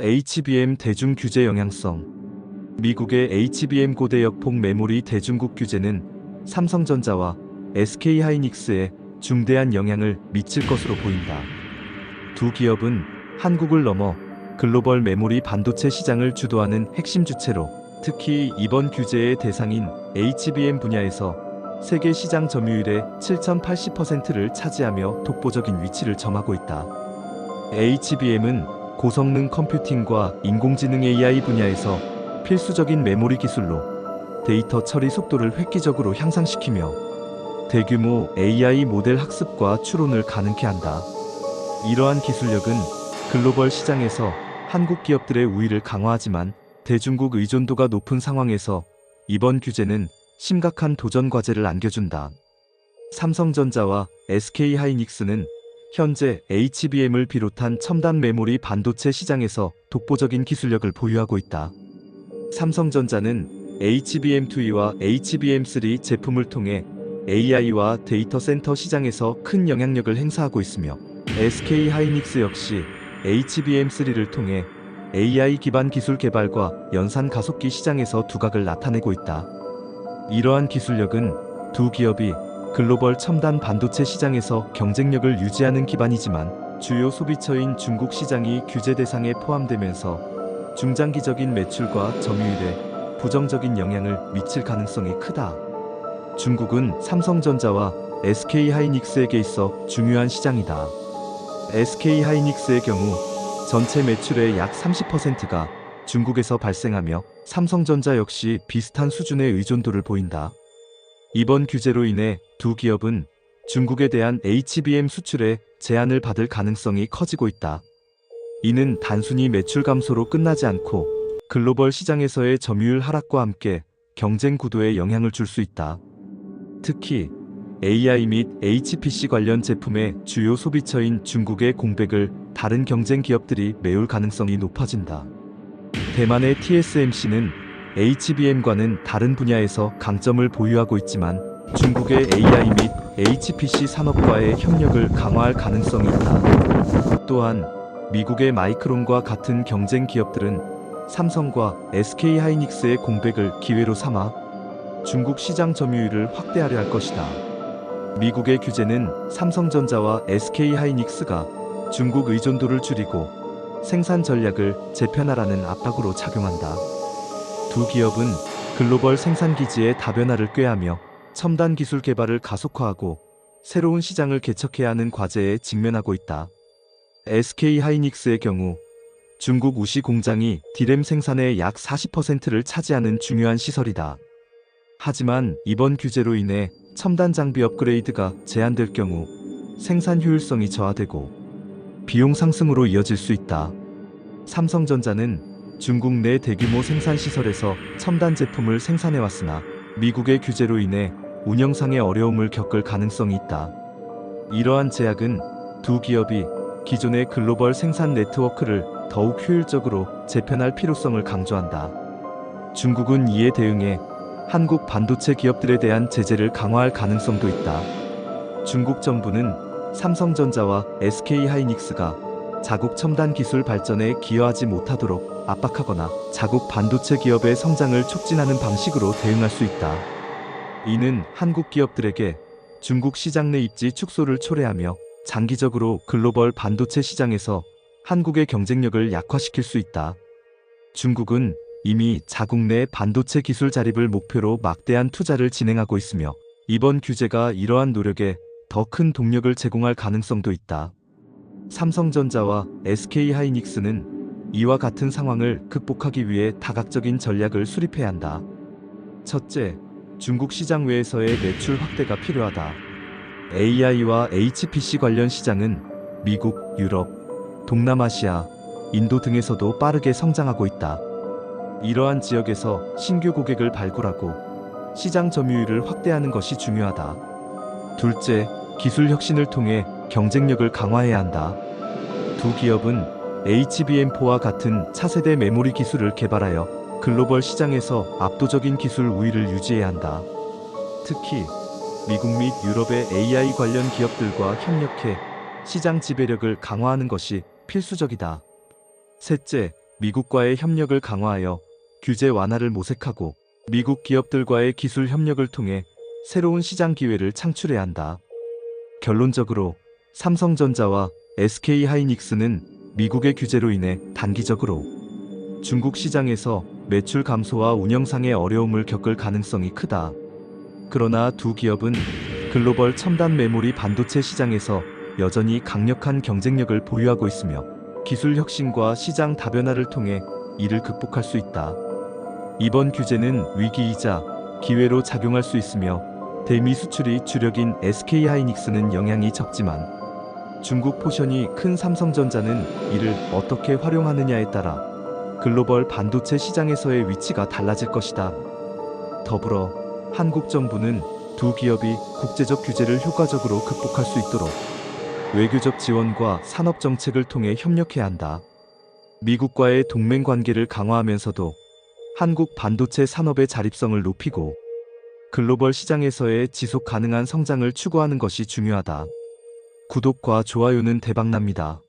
HBM 대중 규제 영향성. 미국의 HBM 고대역폭 메모리 대중국 규제는 삼성전자와 SK하이닉스에 중대한 영향을 미칠 것으로 보인다. 두 기업은 한국을 넘어 글로벌 메모리 반도체 시장을 주도하는 핵심 주체로, 특히 이번 규제의 대상인 HBM 분야에서 세계 시장 점유율의 7,080%를 차지하며 독보적인 위치를 점하고 있다. HBM은 고성능 컴퓨팅과 인공지능 AI 분야에서 필수적인 메모리 기술로 데이터 처리 속도를 획기적으로 향상시키며 대규모 AI 모델 학습과 추론을 가능케 한다. 이러한 기술력은 글로벌 시장에서 한국 기업들의 우위를 강화하지만 대중국 의존도가 높은 상황에서 이번 규제는 심각한 도전 과제를 안겨준다. 삼성전자와 SK하이닉스는 현재 HBM을 비롯한 첨단 메모리 반도체 시장에서 독보적인 기술력을 보유하고 있다. 삼성전자는 HBM2E와 HBM3 제품을 통해 AI와 데이터 센터 시장에서 큰 영향력을 행사하고 있으며, SK하이닉스 역시 HBM3를 통해 AI 기반 기술 개발과 연산 가속기 시장에서 두각을 나타내고 있다. 이러한 기술력은 두 기업이 글로벌 첨단 반도체 시장에서 경쟁력을 유지하는 기반이지만, 주요 소비처인 중국 시장이 규제 대상에 포함되면서 중장기적인 매출과 점유율에 부정적인 영향을 미칠 가능성이 크다. 중국은 삼성전자와 SK하이닉스에게 있어 중요한 시장이다. SK하이닉스의 경우 전체 매출의 약 30%가 중국에서 발생하며, 삼성전자 역시 비슷한 수준의 의존도를 보인다. 이번 규제로 인해 두 기업은 중국에 대한 HBM 수출에 제한을 받을 가능성이 커지고 있다. 이는 단순히 매출 감소로 끝나지 않고 글로벌 시장에서의 점유율 하락과 함께 경쟁 구도에 영향을 줄 수 있다. 특히 AI 및 HPC 관련 제품의 주요 소비처인 중국의 공백을 다른 경쟁 기업들이 메울 가능성이 높아진다. 대만의 TSMC는 HBM과는 다른 분야에서 강점을 보유하고 있지만 중국의 AI 및 HPC 산업과의 협력을 강화할 가능성이 있다. 또한 미국의 마이크론과 같은 경쟁 기업들은 삼성과 SK하이닉스의 공백을 기회로 삼아 중국 시장 점유율을 확대하려 할 것이다. 미국의 규제는 삼성전자와 SK하이닉스가 중국 의존도를 줄이고 생산 전략을 재편하라는 압박으로 작용한다. 두 기업은 글로벌 생산 기지의 다변화를 꾀하며 첨단 기술 개발을 가속화하고 새로운 시장을 개척해야 하는 과제에 직면하고 있다. SK하이닉스의 경우 중국 우시 공장이 D램 생산의 약 40%를 차지하는 중요한 시설이다. 하지만 이번 규제로 인해 첨단 장비 업그레이드가 제한될 경우 생산 효율성이 저하되고 비용 상승으로 이어질 수 있다. 삼성전자는 중국 내 대규모 생산 시설에서 첨단 제품을 생산해왔으나 미국의 규제로 인해 운영상의 어려움을 겪을 가능성이 있다. 이러한 제약은 두 기업이 기존의 글로벌 생산 네트워크를 더욱 효율적으로 재편할 필요성을 강조한다. 중국은 이에 대응해 한국 반도체 기업들에 대한 제재를 강화할 가능성도 있다. 중국 정부는 삼성전자와 SK하이닉스가 자국 첨단 기술 발전에 기여하지 못하도록 압박하거나 자국 반도체 기업의 성장을 촉진하는 방식으로 대응할 수 있다. 이는 한국 기업들에게 중국 시장 내 입지 축소를 초래하며 장기적으로 글로벌 반도체 시장에서 한국의 경쟁력을 약화시킬 수 있다. 중국은 이미 자국 내 반도체 기술 자립을 목표로 막대한 투자를 진행하고 있으며, 이번 규제가 이러한 노력에 더 큰 동력을 제공할 가능성도 있다. 삼성전자와 SK하이닉스는 이와 같은 상황을 극복하기 위해 다각적인 전략을 수립해야 한다. 첫째, 중국 시장 외에서의 매출 확대가 필요하다. AI와 HPC 관련 시장은 미국, 유럽, 동남아시아, 인도 등에서도 빠르게 성장하고 있다. 이러한 지역에서 신규 고객을 발굴하고 시장 점유율을 확대하는 것이 중요하다. 둘째, 기술 혁신을 통해 경쟁력을 강화해야 한다. 두 기업은 HBM4와 같은 차세대 메모리 기술을 개발하여 글로벌 시장에서 압도적인 기술 우위를 유지해야 한다. 특히 미국 및 유럽의 AI 관련 기업들과 협력해 시장 지배력을 강화하는 것이 필수적이다. 셋째, 미국과의 협력을 강화하여 규제 완화를 모색하고 미국 기업들과의 기술 협력을 통해 새로운 시장 기회를 창출해야 한다. 결론적으로 삼성전자와 SK하이닉스는 미국의 규제로 인해 단기적으로 중국 시장에서 매출 감소와 운영상의 어려움을 겪을 가능성이 크다. 그러나 두 기업은 글로벌 첨단 메모리 반도체 시장에서 여전히 강력한 경쟁력을 보유하고 있으며 기술 혁신과 시장 다변화를 통해 이를 극복할 수 있다. 이번 규제는 위기이자 기회로 작용할 수 있으며 대미 수출이 주력인 SK하이닉스는 영향이 적지만 중국 포션이 큰 삼성전자는 이를 어떻게 활용하느냐에 따라 글로벌 반도체 시장에서의 위치가 달라질 것이다. 더불어 한국 정부는 두 기업이 국제적 규제를 효과적으로 극복할 수 있도록 외교적 지원과 산업 정책을 통해 협력해야 한다. 미국과의 동맹 관계를 강화하면서도 한국 반도체 산업의 자립성을 높이고 글로벌 시장에서의 지속 가능한 성장을 추구하는 것이 중요하다. 구독과 좋아요는 대박납니다.